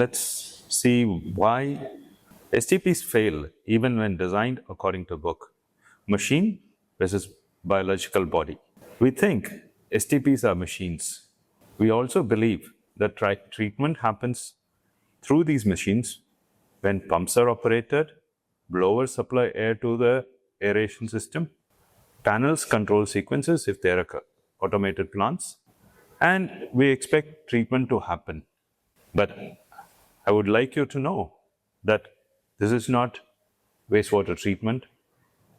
let's see why STPs fail even when designed according to book. Machine versus biological body. We think STPs are machines. We also believe that treatment happens through these machines when pumps are operated, blowers supply air to the aeration system, panels control sequences if they are automated plants, and we expect treatment to happen. But I would like you to know that this is not wastewater treatment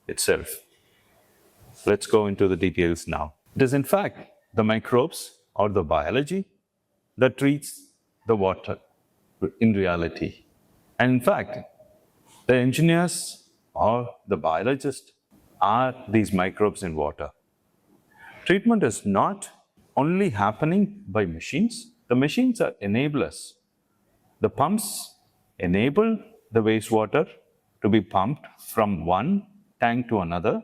itself. Let's go into the details now. It is in fact the microbes or the biology that treats the water in reality. And in fact, the engineers or the biologists are these microbes in water. Treatment is not only happening by machines. The machines are enablers. The pumps enable the wastewater to be pumped from one tank to another,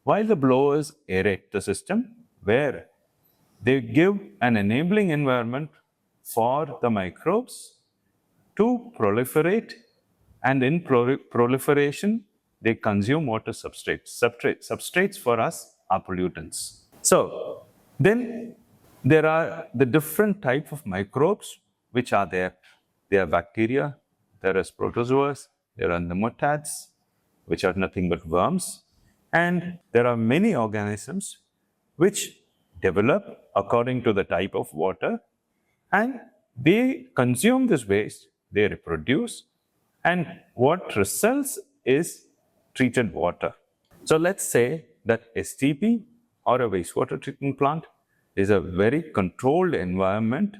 while the blowers aerate the system, where they give an enabling environment for the microbes to proliferate, and in proliferation, they consume water substrates. Substrates for us are pollutants. So then there are the different type of microbes which are there. There are bacteria, there are protozoas, there are nematodes, which are nothing but worms, and there are many organisms which develop according to the type of water, and they consume this waste, they reproduce, and what results is treated water. So let's say that STP or a wastewater treatment plant is a very controlled environment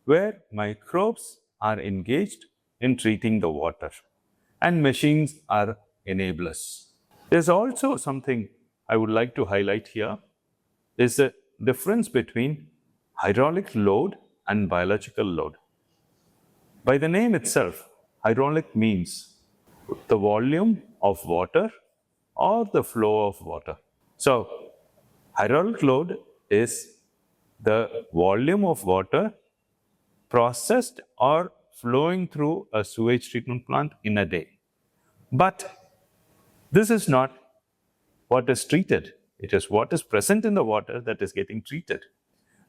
where microbes are engaged in treating the water and machines are enablers. There's also something I would like to highlight here is the difference between hydraulic load and biological load. By the name itself, hydraulic means the volume of water or the flow of water. So, hydraulic load is the volume of water processed or flowing through a sewage treatment plant in a day. But this is not what is treated. It is what is present in the water that is getting treated,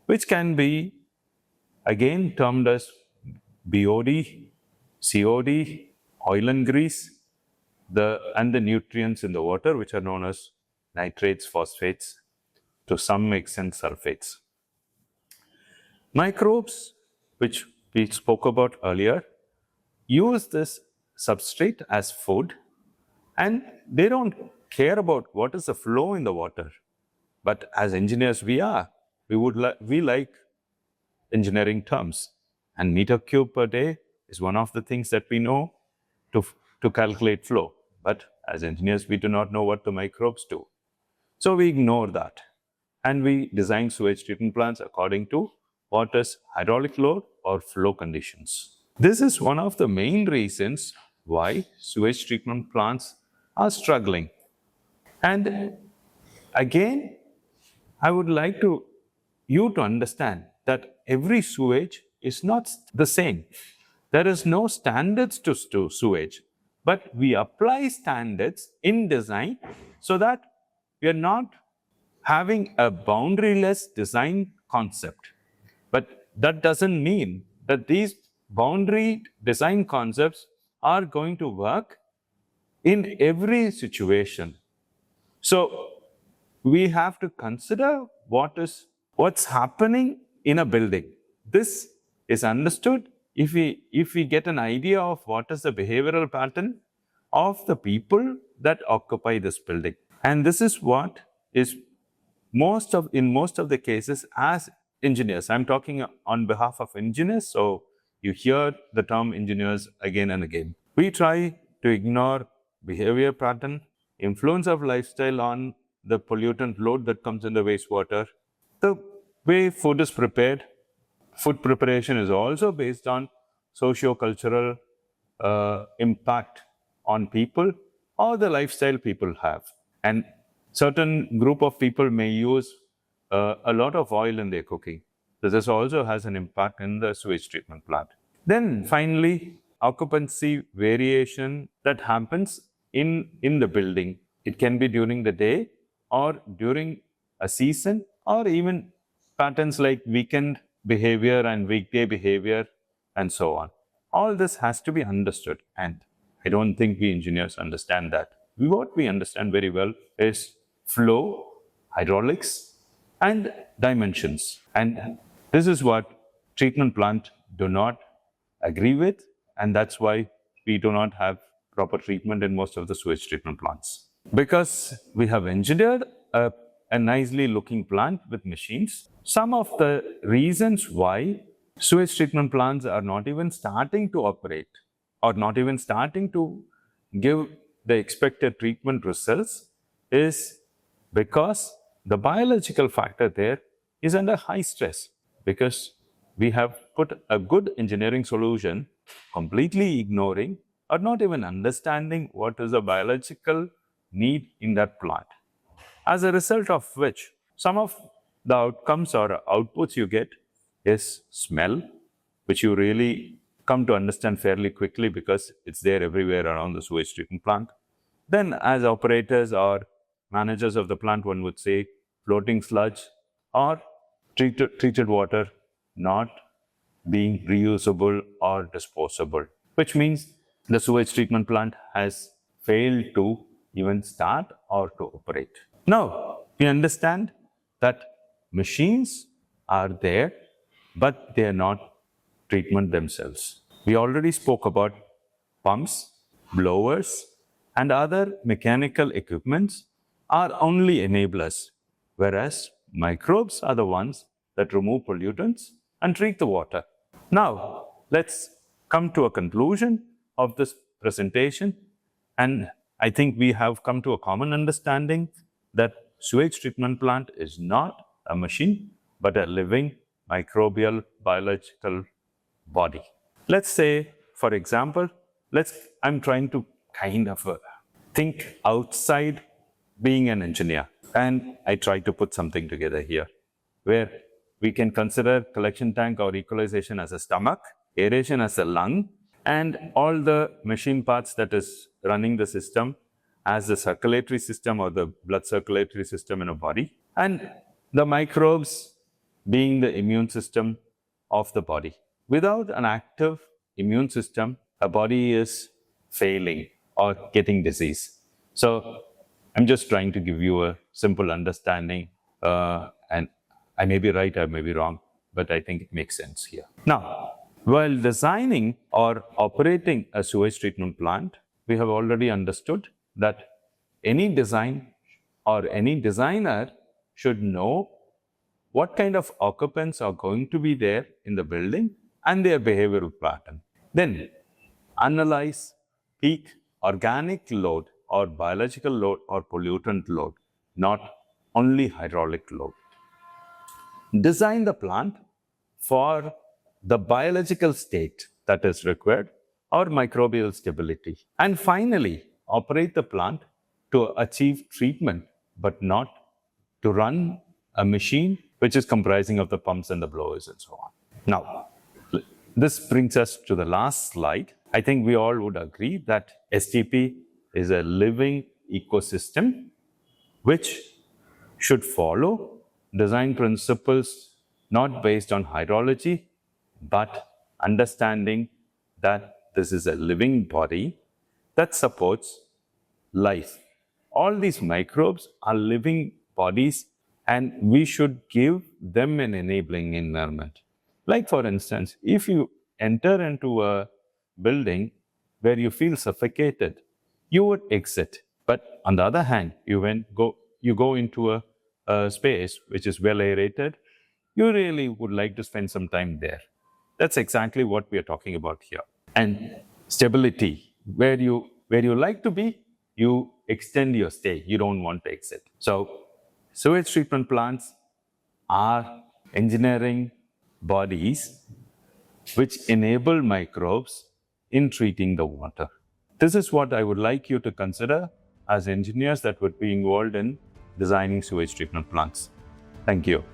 which can be again termed as BOD, COD, oil and grease, and the nutrients in the water, which are known as nitrates, phosphates, to some extent sulfates. Microbes, which we spoke about earlier, use this substrate as food, and they don't care about what is the flow in the water. But as engineers we like engineering terms, and meter cube per day is one of the things that we know to calculate flow. But as engineers, we do not know what the microbes do. So we ignore that, and we design sewage treatment plants according to what is hydraulic load or flow conditions. This is one of the main reasons why sewage treatment plants are struggling. And again, I would like you to understand that every sewage is not the same. There is no standards to sewage, but we apply standards in design so that we are not having a boundaryless design concept. But that doesn't mean that these boundary design concepts are going to work in every situation. So we have to consider what's happening in a building. This is understood if we get an idea of what is the behavioral pattern of the people that occupy this building. And this is what is in most of the cases as engineers. I'm talking on behalf of engineers, so you hear the term engineers again and again. We try to ignore behavior pattern, influence of lifestyle on the pollutant load that comes in the wastewater, the way food is prepared. Food preparation is also based on socio-cultural impact on people or the lifestyle people have. And certain group of people may use a lot of oil in their cooking. This also has an impact in the sewage treatment plant. Then finally, occupancy variation that happens in the building. It can be during the day or during a season, or even patterns like weekend behavior and weekday behavior and so on. All this has to be understood, and I don't think we engineers understand that. What we understand very well is flow, hydraulics, and dimensions. And this is what treatment plant do not agree with, and that's why we do not have proper treatment in most of the sewage treatment plants. Because we have engineered a nicely looking plant with machines, some of the reasons why sewage treatment plants are not even starting to operate or not even starting to give the expected treatment results is because the biological factor there is under high stress, because we have put a good engineering solution completely ignoring or not even understanding what is the biological need in that plant. As a result of which, some of the outcomes or outputs you get is smell, which you really come to understand fairly quickly because it's there everywhere around the sewage treatment plant. Then as operators or managers of the plant, one would say floating sludge or treated water not being reusable or disposable, which means the sewage treatment plant has failed to even start or to operate. Now, we understand that machines are there, but they are not treatment themselves. We already spoke about pumps, blowers, and other mechanical equipments are only enablers, whereas microbes are the ones that remove pollutants and treat the water. Now, let's come to a conclusion of this presentation, and I think we have come to a common understanding that sewage treatment plant is not a machine, but a living microbial biological body. Let's say, for example, I'm trying to kind of think outside being an engineer, and I try to put something together here where we can consider collection tank or equalization as a stomach, aeration as a lung, and all the machine parts that is running the system as the circulatory system or the blood circulatory system in a body, and the microbes being the immune system of the body. Without an active immune system, a body is failing or getting disease. So I'm just trying to give you a simple understanding, and I may be right, I may be wrong, but I think it makes sense here. Now, while designing or operating a sewage treatment plant, we have already understood that any design or any designer should know what kind of occupants are going to be there in the building and their behavioral pattern. Then analyze peak organic load or biological load or pollutant load, not only hydraulic load. Design the plant for the biological state that is required or microbial stability. And finally, operate the plant to achieve treatment, but not to run a machine which is comprising of the pumps and the blowers and so on. Now, this brings us to the last slide. I think we all would agree that STP is a living ecosystem which should follow design principles not based on hydrology, but understanding that this is a living body that supports life. All these microbes are living bodies, and we should give them an enabling environment. Like for instance, if you enter into a building where you feel suffocated, you would exit. But on the other hand, you go into a space which is well aerated, you really would like to spend some time there. That's exactly what we are talking about here. And stability, where you like to be, you extend your stay. You don't want to exit. So sewage treatment plants are engineering bodies which enable microbes in treating the water. This is what I would like you to consider as engineers that would be involved in designing sewage treatment plants. Thank you.